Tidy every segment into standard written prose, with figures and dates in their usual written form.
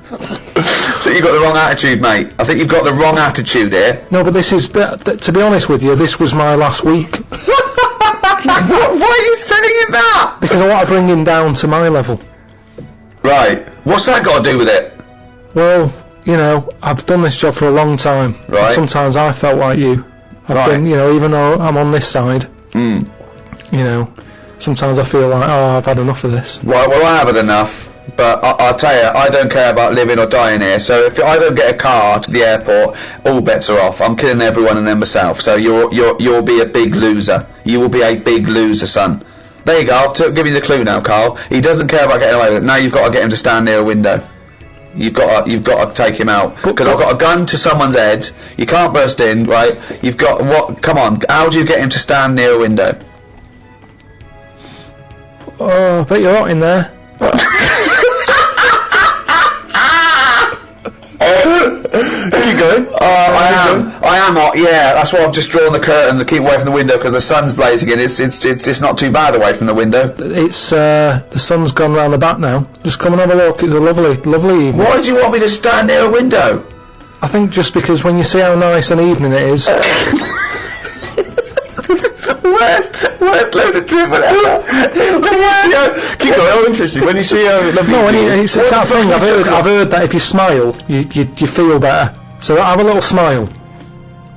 So you've got the wrong attitude, mate. I think you've got the wrong attitude here. No, but this is, to be honest with you, this was my last week. Why are you telling him that? Because I want to bring him down to my level. Right. What's that got to do with it? Well, you know, I've done this job for a long time. Right. Sometimes I felt like you. I've been, you know, even though I'm on this side, you know, sometimes I feel like, oh, I've had enough of this. Right, well, I haven't enough. But I'll tell you, I don't care about living or dying here. So if I don't get a car to the airport, all bets are off. I'm killing everyone and then myself. So you'll be a big loser. You will be a big loser, son. There you go. I'll give you the clue now, Carl. He doesn't care about getting away with it. Now you've got to get him to stand near a window. You've got to take him out because I've got a gun to someone's head. You can't burst in, right? You've got what? Come on. How do you get him to stand near a window? Oh, I bet you're hot in there. Keep going. I am hot. Yeah, that's why I've just drawn the curtains and keep away from the window because the sun's blazing in. It's not too bad away from the window. It's the sun's gone round the back now. Just come and have a look. It's a lovely evening. Why do you want me to stand near a window? I think just because when you see how nice an evening it is. Worst load of drivel ever. Keep going. Oh, interesting. When you see how lovely. No, it's that thing. I've heard that if you smile, you feel better. So have a little smile.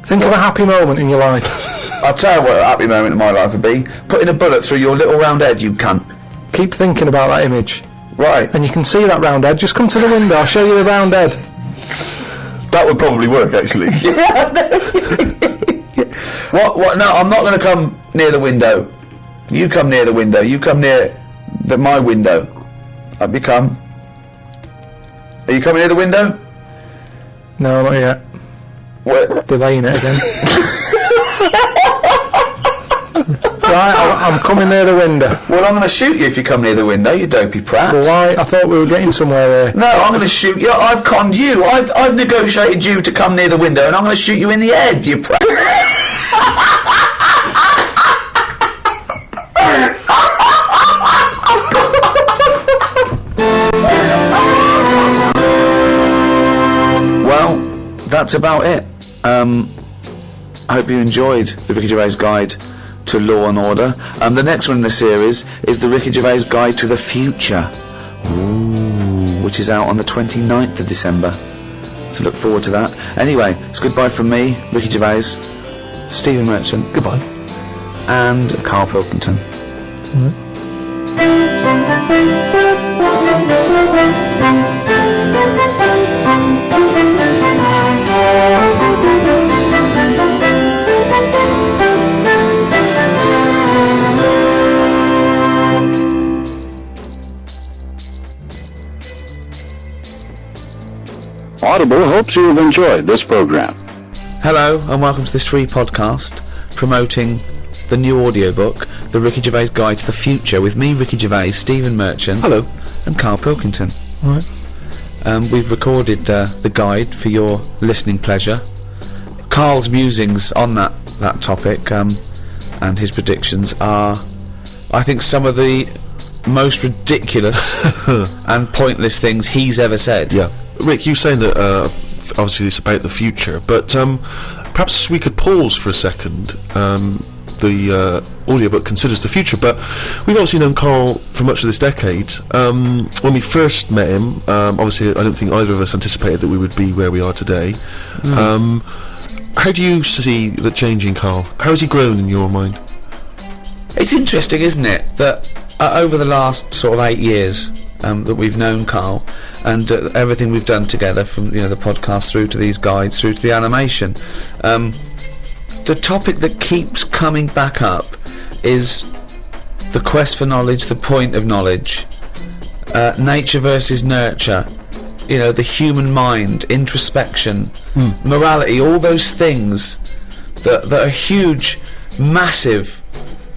Think of a happy moment in your life. I'll tell you what a happy moment in my life would be. Putting a bullet through your little round head, you cunt. Keep thinking about that image. Right. And you can see that round head. Just come to the window. I'll show you the round head. That would probably work, actually. What? No, I'm not going to come near the window. You come near the window. You come near my window. Have you come? Are you coming near the window? No, not yet. What? Delaying it again. Right, I'm coming near the window. Well, I'm going to shoot you if you come near the window, you dopey prat. Well, why? I thought we were getting somewhere here. No, I'm going to shoot you. I've conned you. I've negotiated you to come near the window, and I'm going to shoot you in the head, you prat. Well, that's about it. I hope you enjoyed the Ricky Gervais Guide to Law and Order. The next one in the series is the Ricky Gervais Guide to the Future, which is out on the 29th of December. So look forward to that. Anyway, it's goodbye from me, Ricky Gervais, Stephen Merchant, Goodbye, and Carl Pilkington. Audible hopes you have enjoyed this program. Hello and welcome to this free podcast promoting the new audiobook, The Ricky Gervais Guide to the Future, with me, Ricky Gervais, Stephen Merchant, hello, and Carl Pilkington. Right. We've recorded the guide for your listening pleasure. Carl's musings on that topic and his predictions are, I think, some of the most ridiculous and pointless things he's ever said. Yeah. Rick, you saying that obviously it's about the future, but perhaps we could pause for a second. The audiobook considers the future, but we've obviously known Carl for much of this decade. When we first met him, obviously I don't think either of us anticipated that we would be where we are today. How do you see the change in Carl? How has he grown in your mind? It's interesting, isn't it, that over the last sort of 8 years that we've known Carl, and everything we've done together, from the podcast through to these guides, through to the animation, the topic that keeps coming back up is the quest for knowledge, the point of knowledge, nature versus nurture, the human mind, introspection, morality, all those things that are huge, massive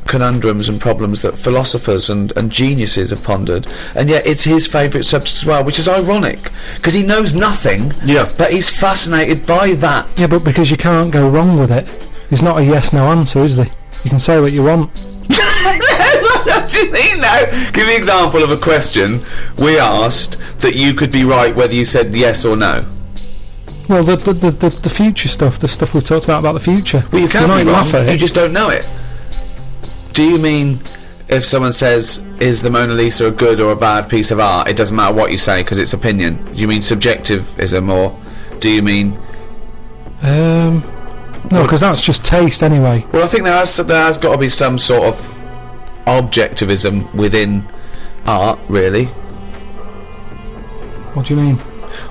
conundrums and problems that philosophers and geniuses have pondered, and yet it's his favourite subject as well, which is ironic because he knows nothing, but he's fascinated by that. Yeah, but because you can't go wrong with it. There's not a yes/no answer, is there? You can say what you want. What do you mean, though? Give me an example of a question we asked that you could be right whether you said yes or no. Well, the future stuff, the stuff we've talked about the future. Well, you can't might be wrong. laugh at You it. just don't know it. Do you mean if someone says, is the Mona Lisa a good or a bad piece of art, it doesn't matter what you say because it's opinion? Do you mean subjectivism, or do you mean... No, because that's just taste anyway. Well, I think there has got to be some sort of objectivism within art, really. What do you mean?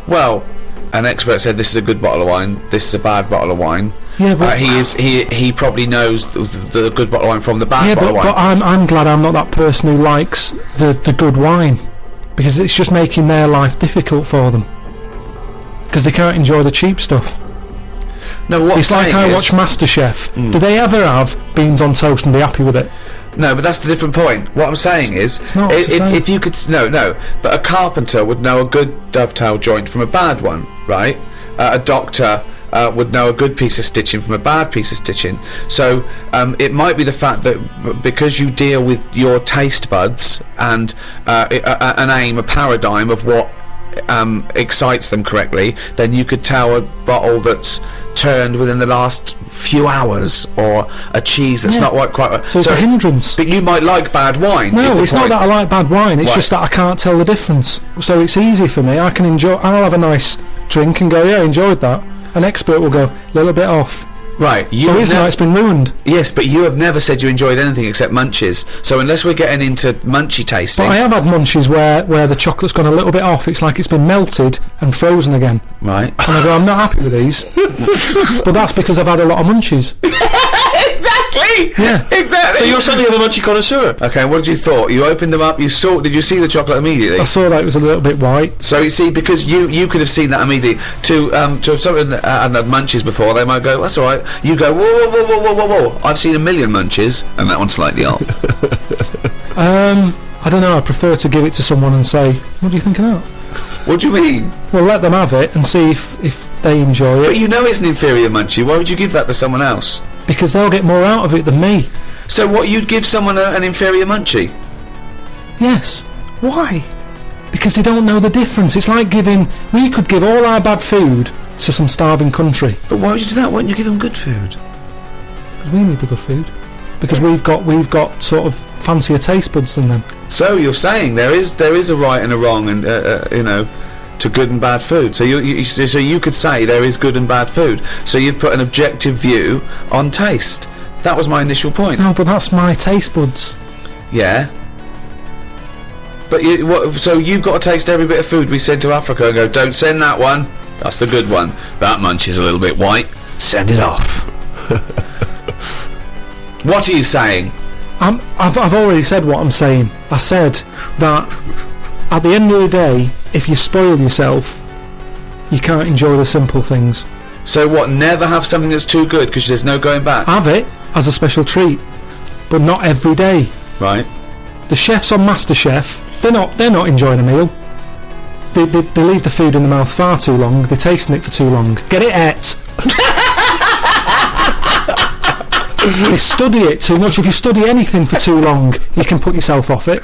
Well, an expert said this is a good bottle of wine, this is a bad bottle of wine. Yeah, but he probably knows the good bottle of wine from the bad bottle of wine. But I'm glad I'm not that person who likes the good wine, because it's just making their life difficult for them, because they can't enjoy the cheap stuff. No, what it's like I watch MasterChef. Do they ever have beans on toast and be happy with it? No, but that's the different point. What I'm saying is, if you could, but a carpenter would know a good dovetail joint from a bad one, right? A doctor would know a good piece of stitching from a bad piece of stitching. So it might be the fact that because you deal with your taste buds and an aim, a paradigm of what excites them correctly, then you could tell a bottle that's turned within the last few hours, or a cheese that's not quite right. So it's a hindrance. But you might like bad wine. No, it's not that I like bad wine, it's just that I can't tell the difference. So it's easy for me. I'll have a nice drink and go, yeah, I enjoyed that. An expert will go, a little bit off. Right. So it's been ruined. Yes, but you have never said you enjoyed anything except munchies. So unless we're getting into munchy tasting... But I have had munchies where the chocolate's gone a little bit off. It's like it's been melted and frozen again. Right. And I go, I'm not happy with these. But that's because I've had a lot of munchies. Exactly! Yeah. Exactly! So you're suddenly a munchy connoisseur. Okay, what did you thought? You opened them up, did you see the chocolate immediately? I saw that it was a little bit white. So you see, because you could have seen that immediately. To have someone hadn't had munchies before, they might go, that's alright. You go, whoa, I've seen a million munchies, and that one's slightly off. I don't know, I prefer to give it to someone and say, what do you think of that? What do you mean? Well, let them have it and see if they enjoy it. But you know it's an inferior munchie, why would you give that to someone else? Because they'll get more out of it than me. So what, you'd give someone an inferior munchie? Yes. Why? Because they don't know the difference. It's like we could give all our bad food to some starving country. But why would you do that? Why don't you give them good food? Because we need the good food. Because we've got sort of fancier taste buds than them. So you're saying there is a right and a wrong, and to good and bad food. So you could say there is good and bad food. So you've put an objective view on taste. That was my initial point. No, but that's my taste buds. Yeah. But so you've got to taste every bit of food we send to Africa and go, don't send that one. That's the good one. That munch is a little bit white. Send it off. What are you saying? I've already said what I'm saying. I said that at the end of the day, if you spoil yourself, you can't enjoy the simple things. So what, never have something that's too good because there's no going back? Have it as a special treat, but not every day. Right. The chefs on MasterChef, they're not enjoying a meal. They leave the food in the mouth far too long. They're tasting it for too long. Get it et. They study it too much. If you study anything for too long, you can put yourself off it.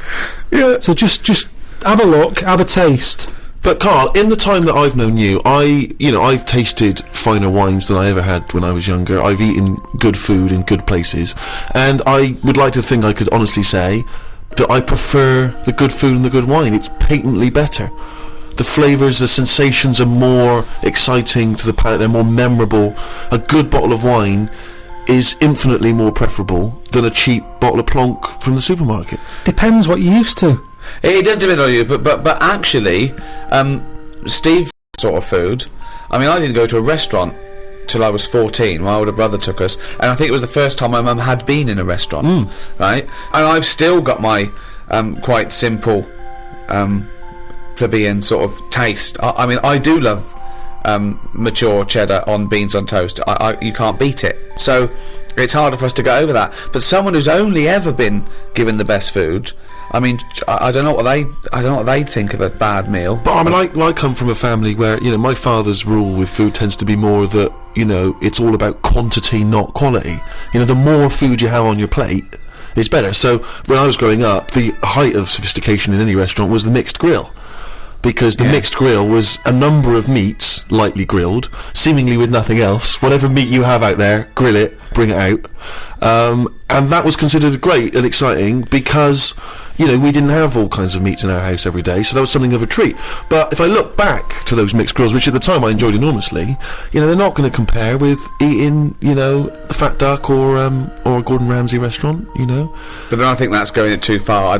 Yeah. So just have a look, have a taste. But Carl, in the time that I've known you, I've tasted finer wines than I ever had when I was younger. I've eaten good food in good places, and I would like to think I could honestly say that I prefer the good food and the good wine. It's patently better. The flavours, the sensations are more exciting to the palate. They're more memorable. A good bottle of wine is infinitely more preferable than a cheap bottle of plonk from the supermarket. Depends what you're used to. It does depend on you, but actually, Steve sort of food. I mean, I didn't go to a restaurant till I was 14. My older brother took us, and I think it was the first time my mum had been in a restaurant. Right, and I've still got my quite simple plebeian sort of taste. I mean, I do love mature cheddar on beans on toast. You can't beat it. So it's harder for us to get over that. But someone who's only ever been given the best food, I mean, I don't know what they think of a bad meal. But I mean, I come from a family where, my father's rule with food tends to be more that, it's all about quantity, not quality. The more food you have on your plate, is better. So when I was growing up, the height of sophistication in any restaurant was the mixed grill. Because the mixed grill was a number of meats, lightly grilled, seemingly with nothing else. Whatever meat you have out there, grill it, bring it out. And that was considered great and exciting because, you know, we didn't have all kinds of meats in our house every day, so that was something of a treat. But if I look back to those mixed grills, which at the time I enjoyed enormously, you know, they're not going to compare with eating, you know, the Fat Duck or a Gordon Ramsay restaurant, you know. But then I think that's going it too far.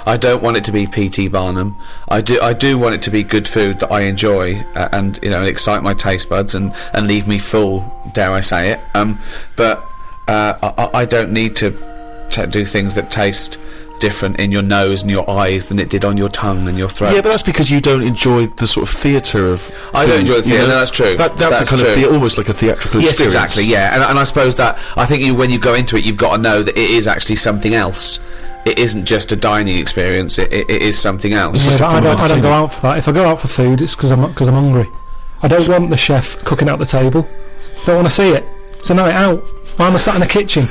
I don't want it to be P.T. Barnum. I do want it to be good food that I enjoy and, you know, excite my taste buds and leave me full, dare I say it. But I don't need to do things that taste different in your nose and your eyes than it did on your tongue and your throat. Yeah, but that's because you don't enjoy the sort of theatre of I don't enjoy the theatre, you know? no, that's true. That's a kind true. of almost like a theatrical Yes, experience. exactly, yeah. And I suppose that, I think when you go into it, you've got to know that it is actually something else. It isn't just a dining experience, it is something else. Yeah, but I don't go out for that. If I go out for food, it's because I'm hungry. I don't want the chef cooking out the table. Don't want to see it. It's a night out. Why am I sat in the kitchen?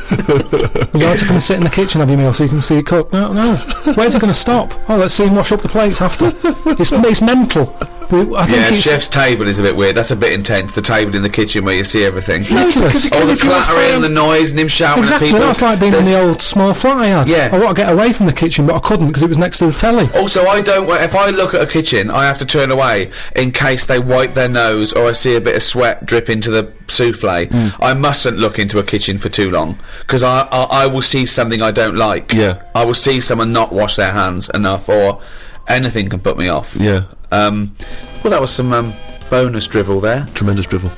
You like to come and sit in the kitchen, have your meal, so you can see it cook? No. Where's it going to stop? Oh, let's see him wash up the plates after. It's mental. I think chef's table is a bit weird. That's a bit intense. The table in the kitchen where you see everything. Ridiculous. All the clattering and the noise and him shouting exactly, at people. That's like being in the old small flat I had. Yeah. I want to get away from the kitchen, but I couldn't because it was next to the telly. Also, I don't. If I look at a kitchen, I have to turn away in case they wipe their nose or I see a bit of sweat drip into the souffle. I mustn't look into a kitchen for too long because I will see something I don't like. Yeah. I will see someone not wash their hands enough, or anything can put me off. Yeah. Well, that was some bonus drivel there. Tremendous drivel.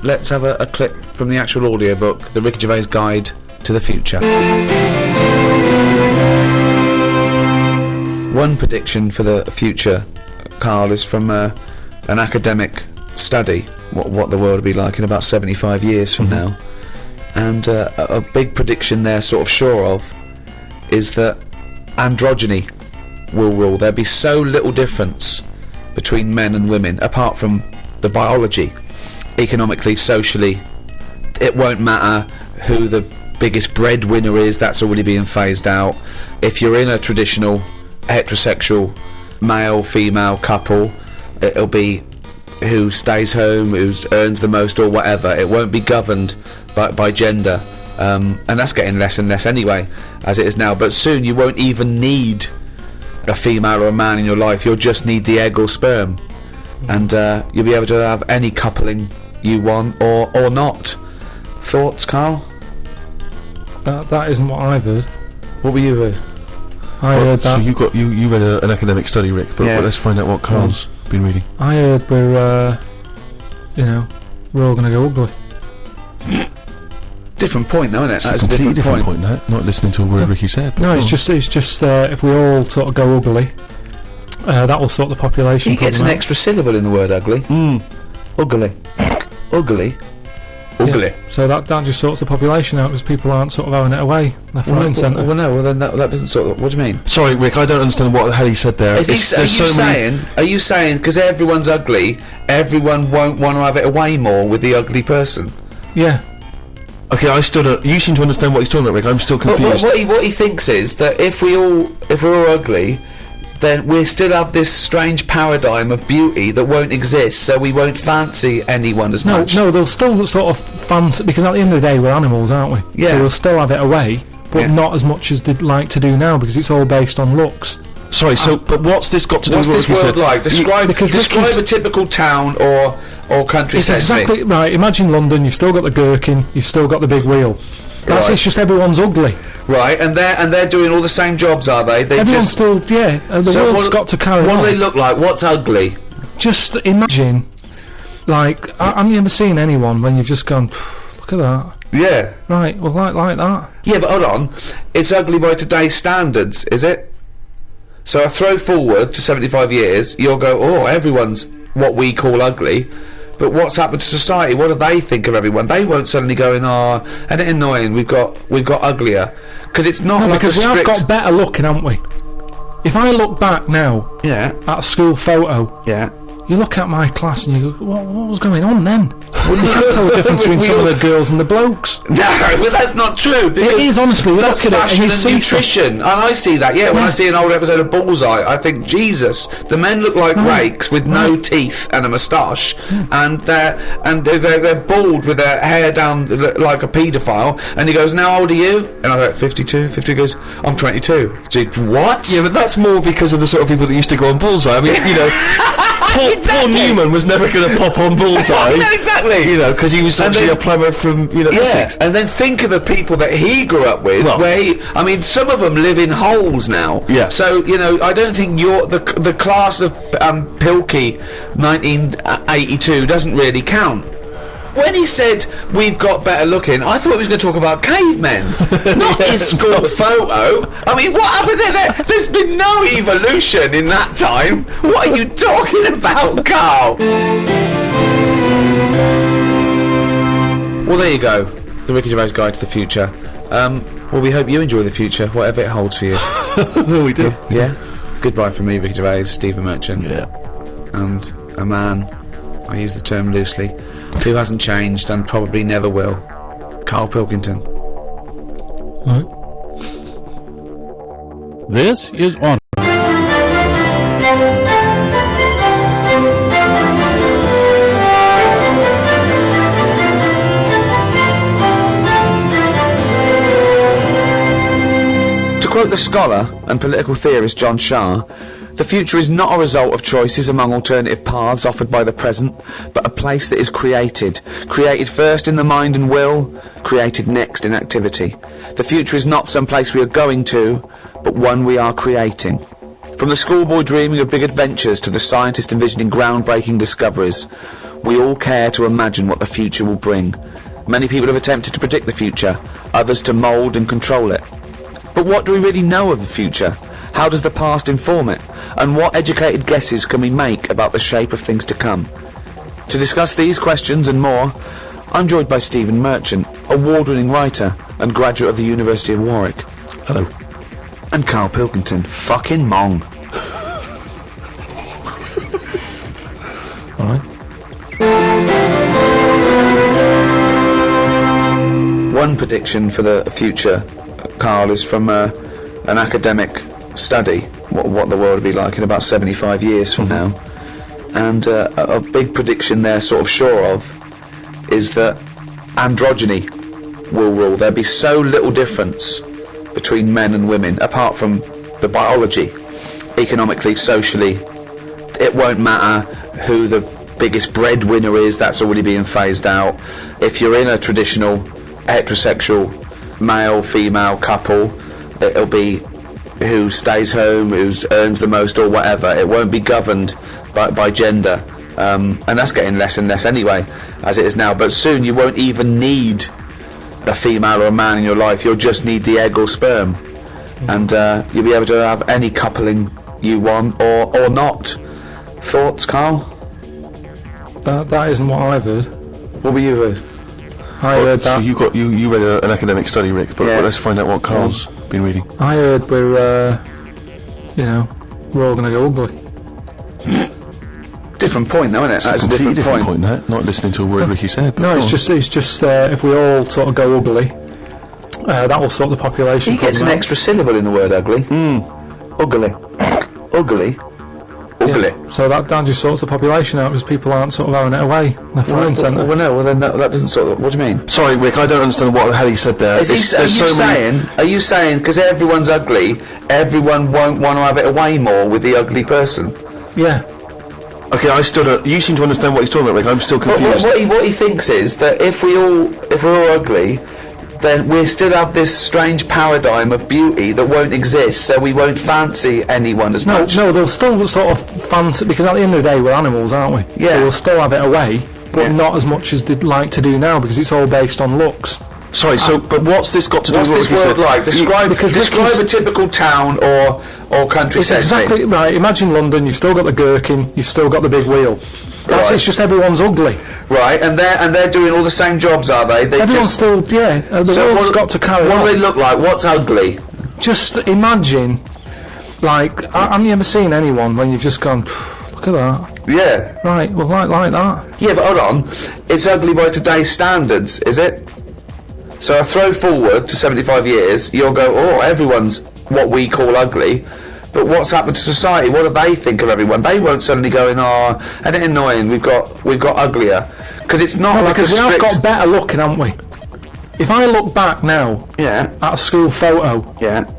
Let's have a clip from the actual audiobook, The Ricky Gervais Guide to the Future. One prediction for the future, Carl, is from an academic study, what the world will be like in about 75 years from now. And a big prediction they're sort of sure of is that androgyny will rule. There'll be so little difference between men and women, apart from the biology, economically, socially. It won't matter who the biggest breadwinner is, that's already being phased out. If you're in a traditional heterosexual male-female couple, it'll be who stays home, who earns the most or whatever. It won't be governed by gender, and that's getting less and less anyway, as it is now. But soon you won't even need a female or a man in your life. You'll just need the egg or sperm, and you'll be able to have any coupling you want or not. Thoughts, Carl? That isn't what I've heard. What were you heard? I heard that. So you read an academic study, Rick, but let's find out what Carl's been reading. I heard we're all going to go ugly. Different point, though, isn't it? That's a completely different point. That not listening to a word Ricky said. No, it's just if we all sort of go ugly, that will sort the population. He gets an out. extra syllable in the word ugly. Ugly. Ugly. Ugly. Yeah, so that just sorts the population out because people aren't sort of having it away left, right, and centre. Well, no. Well, then that doesn't sort of. What do you mean? Sorry, Rick. I don't understand what the hell he said there. Are you saying because everyone's ugly, everyone won't want to have it away more with the ugly person? Yeah. Okay, I still don't. You seem to understand what he's talking about, Rick. I'm still confused. What he thinks is that if we're all ugly, then we still have this strange paradigm of beauty that won't exist, so we won't fancy anyone as much. No, they'll still sort of fancy, because at the end of the day we're animals, aren't we? Yeah. So we'll still have it away, but not as much as they'd like to do now, because it's all based on looks. Sorry, but what's this got to do with what this you world said? like? Describe a typical town or country. It's exactly right. Imagine London. You've still got the gherkin. You've still got the big wheel. That's It's just everyone's ugly. Right, and they're doing all the same jobs, are they? Everyone's still the world's got to carry on. What do they look like? What's ugly? Just imagine, like, I've never seen anyone when you've just gone, look at that. Yeah. Right. Well, like that. Yeah, but hold on. It's ugly by today's standards, is it? So I throw forward to 75 years, you'll go, oh, everyone's what we call ugly. But what's happened to society? What do they think of everyone? They won't suddenly go in, and it's annoying, we've got uglier. Because it's not like because a strict... we have got better looking, haven't we? If I look back now at a school photo, yeah, you look at my class and you go, what was going on then? You can't tell the difference between some of the girls and the blokes. No, but that's not true. Because It is, honestly. Look that's at it and fashion you and see nutrition, and I see that. Yeah, when I see an old episode of Bullseye, I think, Jesus, the men look like rakes with no teeth and a moustache, and they're bald with their hair down like a paedophile. And he goes, "Now, how old are you?" And I go, 52. 50 goes, "I'm 22." What? Yeah, but that's more because of the sort of people that used to go on Bullseye. I mean, you know, Paul Newman was never going to pop on Bullseye. Yeah, exactly. You know, because he was actually a plumber from, you know, Yeah, Essex. and then think of the people that he grew up with, Well- I mean, some of them live in holes now. Yeah. So, you know, I don't think the class of Pilkey 1982 doesn't really count. When he said we've got better looking, I thought he was going to talk about cavemen, not his school photo. I mean, what happened there? There's been no evolution in that time. What are you talking about, Carl? Well, there you go. The Ricky Gervais Guide to the Future. Well, we hope you enjoy the future, whatever it holds for you. We do. Yeah? Goodbye from me, Ricky Gervais, Stephen Merchant. Yeah. And a man, I use the term loosely, who hasn't changed and probably never will. Carl Pilkington. Right. This is on. To quote the scholar and political theorist John Shah, the future is not a result of choices among alternative paths offered by the present, but a place that is created. Created first in the mind and will, created next in activity. The future is not some place we are going to, but one we are creating. From the schoolboy dreaming of big adventures to the scientist envisioning groundbreaking discoveries, we all care to imagine what the future will bring. Many people have attempted to predict the future, others to mould and control it. But what do we really know of the future? How does the past inform it? And what educated guesses can we make about the shape of things to come? To discuss these questions and more, I'm joined by Stephen Merchant, award-winning writer and graduate of the University of Warwick. Hello. And Carl Pilkington, fucking mong. Alright. One prediction for the future, Carl, is from an academic study, what the world will be like in about 75 years from now. And a big prediction they're sort of sure of is that androgyny will rule. There'll be so little difference between men and women, apart from the biology, economically, socially. It won't matter who the biggest breadwinner is, that's already being phased out. If you're in a traditional heterosexual male-female couple, it'll be who stays home, who earns the most or whatever. It won't be governed by gender, and that's getting less and less anyway, as it is now. But soon you won't even need a female or a man in your life, you'll just need the egg or sperm, and you'll be able to have any coupling you want or not. Thoughts, Carl? That isn't what I've heard. What were you heard? I heard So that. you read an academic study, Rick, but Yeah. let's find out what Carl's been reading. I heard we're all going to go ugly. Different point though, isn't it? That's a completely different point. there. Not listening to a word Ricky said. but No, go it's on. just if we all sort of go ugly, that will sort the population. He gets an problem out. extra syllable in the word ugly. Ugly. Ugly. Ugly. Yeah. So that just sorts the population out because people aren't sort of having it away left, right, and centre. Well, no. Well, then that doesn't sort of. What do you mean? Sorry, Rick, I don't understand what the hell he said there. Are you saying because everyone's ugly, everyone won't want to have it away more with the ugly person? Yeah. Okay, I still don't. You seem to understand what he's talking about, Rick. I'm still But confused. what he thinks is that if we're all ugly, then we still have this strange paradigm of beauty that won't exist, so we won't fancy anyone as No, much. they'll still sort of fancy, because at the end of the day we're animals, aren't we? Yeah. So we'll still have it away, but Yeah. not as much as they'd like to do now because it's all based on looks. Sorry, but what's this got to do What's with this what Ricky world said? like? Describe Ricky's- a typical town or country It's setting. exactly right. Imagine London, you've still got the gherkin, you've still got the big wheel. Right. It's just everyone's ugly. Right, and they're doing all the same jobs, are they? They Everyone's still, the world's got to carry What on. do they look like? What's ugly? Just imagine, like, haven't you ever seen anyone when you've just gone, look Look at that. Yeah. Right, well, like that. Yeah, but hold on. It's ugly by today's standards, is it? So I throw forward to 75 years, you'll go, oh, everyone's what we call ugly. But what's happened to society? What do they think of everyone? They won't suddenly go in, oh, isn't it annoying? We've got uglier. Because it's not like a Because we have strict... got better looking, haven't we? If I look back now Yeah, at a school photo, yeah.